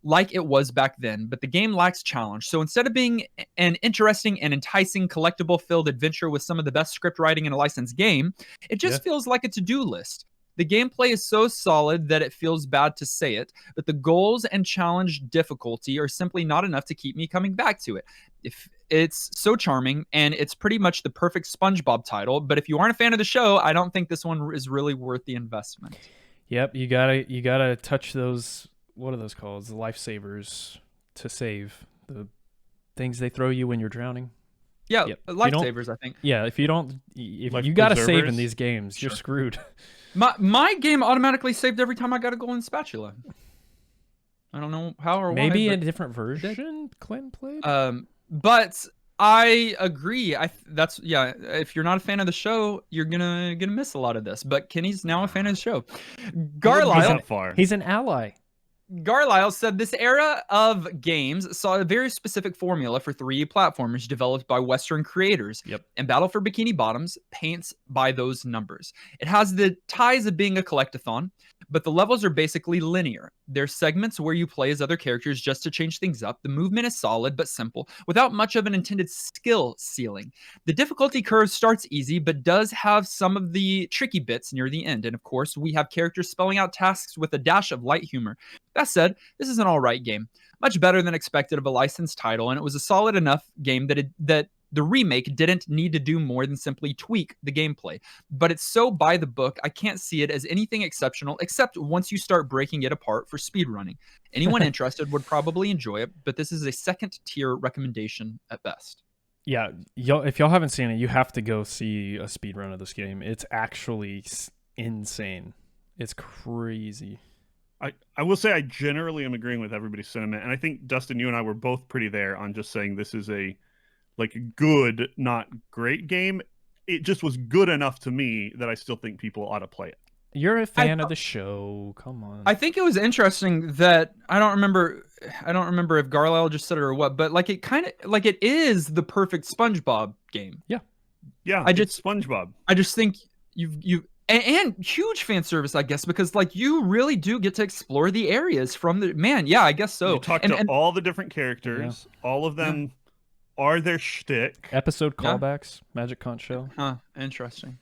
like it was back then, but the game lacks challenge. So instead of being an interesting and enticing collectible-filled adventure with some of the best script writing in a licensed game, it just feels like a to-do list. The gameplay is so solid that it feels bad to say it, but the goals and challenge difficulty are simply not enough to keep me coming back to it. If it's so charming, and it's pretty much the perfect SpongeBob title, but if you aren't a fan of the show, I don't think this one is really worth the investment. Yep, you gotta touch those, what are those called? The lifesavers to save. The things they throw you when you're drowning. Yeah, lifesavers, I think. Yeah, if you gotta save in these games, you're screwed. My game automatically saved every time I got a golden spatula. I don't know how or why. Maybe a different version Clint played? But I agree. If you're not a fan of the show, you're gonna miss a lot of this. But Kenny's now a fan of the show. Garlisle, he's an ally. Garlisle said this era of games saw a very specific formula for 3D platformers developed by Western creators. Yep. And Battle for Bikini Bottoms paints by those numbers. It has the ties of being a collectathon, but the levels are basically linear. There's segments where you play as other characters just to change things up. The movement is solid but simple, without much of an intended skill ceiling. The difficulty curve starts easy, but does have some of the tricky bits near the end. And of course, we have characters spelling out tasks with a dash of light humor. That said, this is an alright game. Much better than expected of a licensed title, and it was a solid enough game that the remake didn't need to do more than simply tweak the gameplay. But it's so by the book, I can't see it as anything exceptional, except once you start breaking it apart for speedrunning. Anyone interested would probably enjoy it, but this is a second-tier recommendation at best. Yeah, if y'all haven't seen it, you have to go see a speedrun of this game. It's actually insane. It's crazy. I will say I generally am agreeing with everybody's sentiment, and I think Dustin, you and I were both pretty there on just saying this is a good, not great game. It just was good enough to me that I still think people ought to play it. You're a fan of the show. Come on. I think it was interesting that I don't remember if Garlisle just said it or what, but it is the perfect SpongeBob game. Yeah, it's SpongeBob. I just think and huge fan service, I guess, because you really do get to explore the areas from the man. Yeah, I guess so. You talk to all the different characters. Yeah. All of them are their shtick. Episode callbacks, Magic Conch Show. Huh, interesting.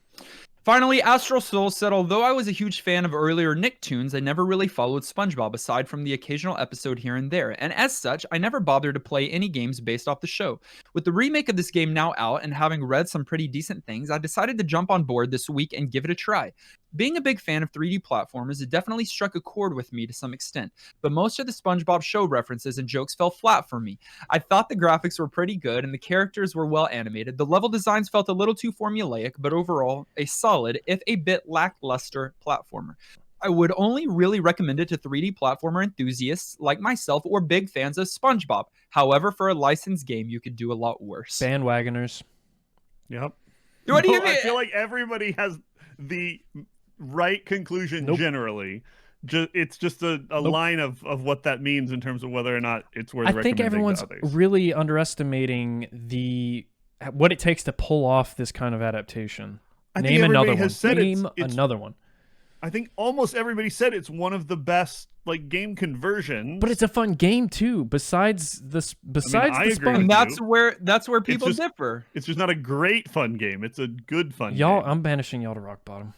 Finally, Astral Soul said, although I was a huge fan of earlier Nicktoons, I never really followed SpongeBob aside from the occasional episode here and there. And as such, I never bothered to play any games based off the show. With the remake of this game now out and having read some pretty decent things, I decided to jump on board this week and give it a try. Being a big fan of 3D platformers, it definitely struck a chord with me to some extent, but most of the SpongeBob show references and jokes fell flat for me. I thought the graphics were pretty good and the characters were well animated. The level designs felt a little too formulaic, but overall, a solid, if a bit lackluster platformer. I would only really recommend it to 3D platformer enthusiasts like myself or big fans of SpongeBob. However, for a licensed game, you could do a lot worse. Bandwagoners. Yep. What do you mean? I feel like everybody has the right conclusion generally. It's just a line of what that means in terms of whether or not it's worth recommending. I think everyone's really underestimating what it takes to pull off this kind of adaptation. Name another one. Name another one. I think almost everybody said it's one of the best game conversions. But it's a fun game too. Besides the and that's where people differ. It's just not a great fun game. It's a good fun game. I'm banishing y'all to rock bottom.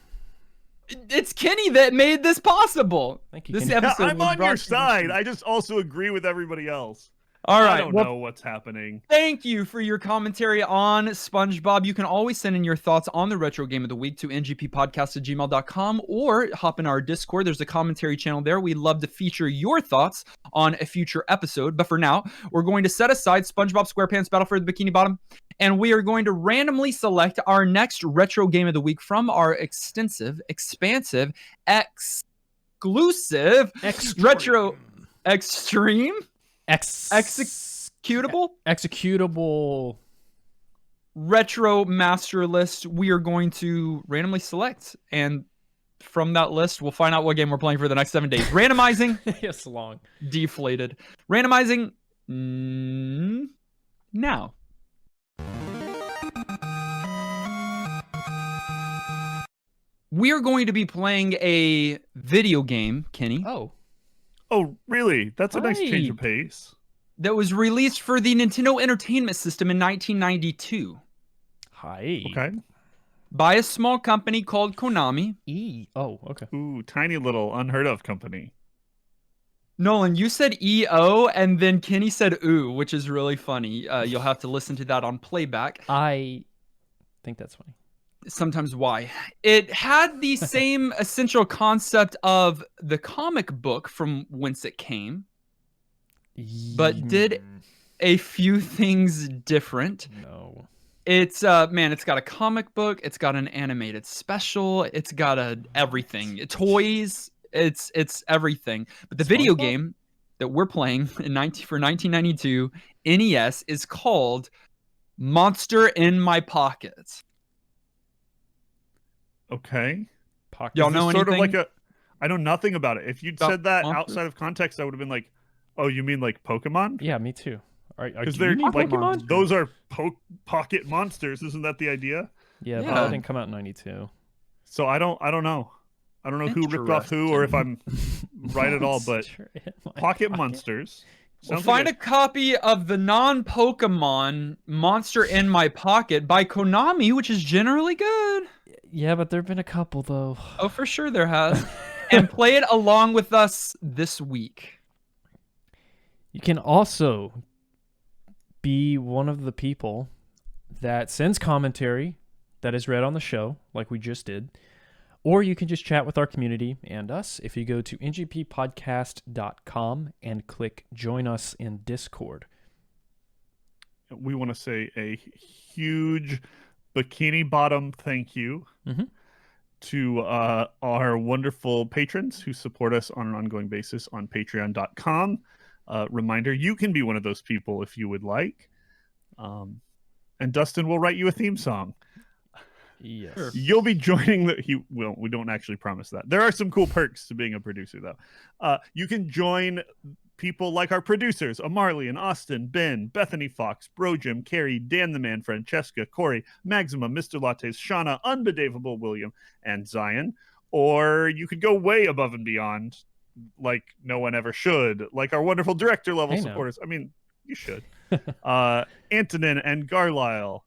It's Kenny that made this possible. Thank you, this Kenny. episode I'm on your side. I just also agree with everybody else. All right. I don't know what's happening. Thank you for your commentary on SpongeBob. You can always send in your thoughts on the Retro Game of the Week to ngppodcast@gmail.com or hop in our Discord. There's a commentary channel there. We'd love to feature your thoughts on a future episode. But for now, we're going to set aside SpongeBob SquarePants Battle for the Bikini Bottom, and we are going to randomly select our next Retro Game of the Week from our extensive, expansive, exclusive retro extreme executable retro master list. We are going to randomly select, and from that list we'll find out what game we're playing for the next 7 days. Randomizing. Yes, long deflated. Randomizing now. We are going to be playing a video game, Kenny. Oh, really? That's a nice change of pace. That was released for the Nintendo Entertainment System in 1992. Hi. Okay. By a small company called Konami. Oh, okay. Ooh, tiny little unheard of company. Nolan, you said EO, and then Kenny said ooh, which is really funny. You'll have to listen to that on playback. I think that's funny. Sometimes why. It had the same essential concept of the comic book from whence it came, but did a few things different. No. It's it's got a comic book, it's got an animated special, it's got everything. Toys, it's everything. But the video game that we're playing for 1992 NES is called Monster in My Pocket. Okay. Y'all know anything? Sort of like I know nothing about it. If you'd About said that monsters? outside of context, I would have been like, "Oh, you mean like Pokemon?" Yeah, me too. Because Do they're you mean like Pokemon? those are pocket monsters. Isn't that the idea? Yeah, but Yeah. that didn't come out in 92. So I don't know. I don't know who ripped off who or if I'm right at all. But Monster in my pocket pocket. monsters. Well, Sounds find like a copy of the non-Pokemon Monster in My Pocket by Konami, which is generally good. Yeah, but there've been a couple though. Oh, for sure there has. And play it along with us this week. You can also be one of the people that sends commentary that is read on the show, like we just did. Or you can just chat with our community and us if you go to ngppodcast.com and click Join Us in Discord. we want to say a huge Bikini Bottom thank you to our wonderful patrons who support us on an ongoing basis on patreon.com. Reminder, you can be one of those people if you would like. And Dustin will write you a theme song. Yes. Sure. You'll be joining we don't actually promise that. There are some cool perks to being a producer though. You can join people like our producers, Amarley and Austin, Ben, Bethany Fox, Bro Jim, Carrie, Dan the Man, Francesca, Corey, Maxima, Mr. Lattes, Shauna, Unbedavable William, and Zion. Or you could go way above and beyond, like no one ever should, like our wonderful director level Hey, no. supporters. I mean, you should. Antonin and Garlisle.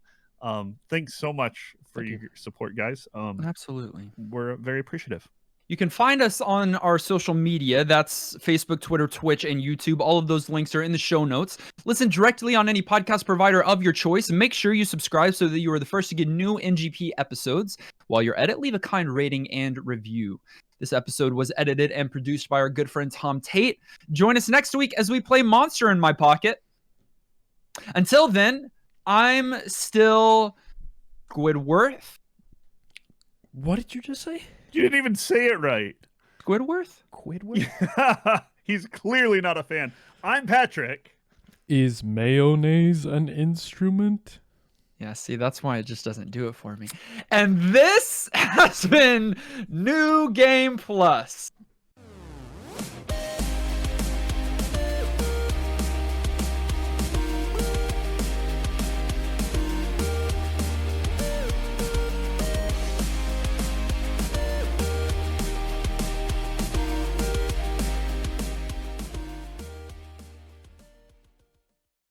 Thanks so much for your support, guys. Absolutely. We're very appreciative. You can find us on our social media. That's Facebook, Twitter, Twitch, and YouTube. All of those links are in the show notes. Listen directly on any podcast provider of your choice. And make sure you subscribe so that you are the first to get new NGP episodes. While you're at it, leave a kind rating and review. This episode was edited and produced by our good friend Tom Tate. Join us next week as we play Monster in My Pocket. Until then, I'm still Squidworth. What did you just say? You didn't even say it right. Squidworth? Squidward? He's clearly not a fan. I'm Patrick. Is mayonnaise an instrument? Yeah, see, that's why it just doesn't do it for me. And this has been New Game Plus.